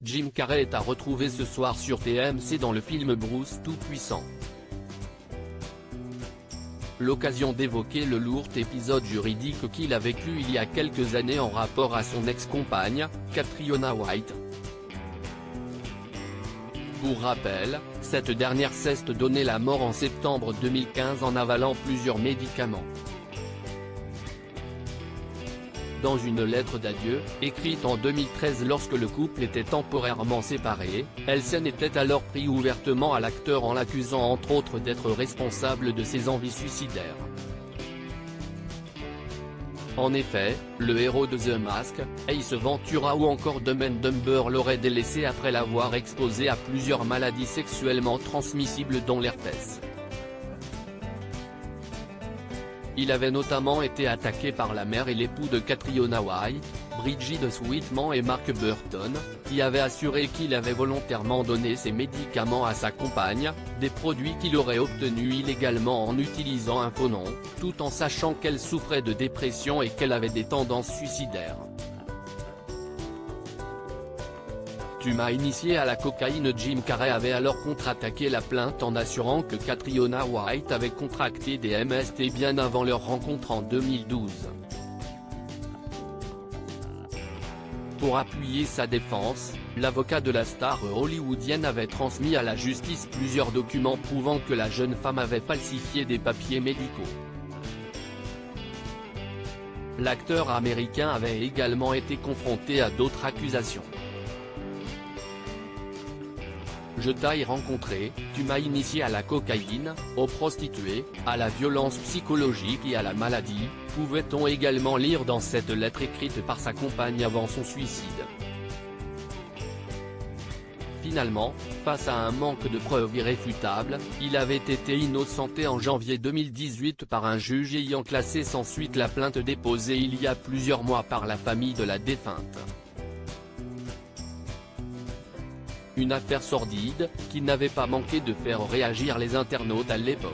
Jim Carrey est à retrouver ce soir sur TMC dans le film Bruce Tout-Puissant. L'occasion d'évoquer le lourd épisode juridique qu'il a vécu il y a quelques années en rapport à son ex-compagne, Catriona White. Pour rappel, cette dernière s'est donné la mort en septembre 2015 en avalant plusieurs médicaments. Dans une lettre d'adieu, écrite en 2013 lorsque le couple était temporairement séparé, elle s'en était alors pris ouvertement à l'acteur en l'accusant entre autres d'être responsable de ses envies suicidaires. En effet, le héros de The Mask, Ace Ventura ou encore Dumb and Dumber l'aurait délaissé après l'avoir exposé à plusieurs maladies sexuellement transmissibles dont l'herpès. Il avait notamment été attaqué par la mère et l'époux de Catriona White, Bridget Sweetman et Mark Burton, qui avaient assuré qu'il avait volontairement donné ses médicaments à sa compagne, des produits qu'il aurait obtenus illégalement en utilisant un faux nom, tout en sachant qu'elle souffrait de dépression et qu'elle avait des tendances suicidaires. Tu m'as initié à la cocaïne. Jim Carrey avait alors contre-attaqué la plainte en assurant que Catriona White avait contracté des MST bien avant leur rencontre en 2012. Pour appuyer sa défense, l'avocat de la star hollywoodienne avait transmis à la justice plusieurs documents prouvant que la jeune femme avait falsifié des papiers médicaux. L'acteur américain avait également été confronté à d'autres accusations. Je t'ai rencontré, tu m'as initié à la cocaïne, aux prostituées, à la violence psychologique et à la maladie, pouvait-on également lire dans cette lettre écrite par sa compagne avant son suicide. Finalement, face à un manque de preuves irréfutables, il avait été innocenté en janvier 2018 par un juge ayant classé sans suite la plainte déposée il y a plusieurs mois par la famille de la défunte. Une affaire sordide, qui n'avait pas manqué de faire réagir les internautes à l'époque.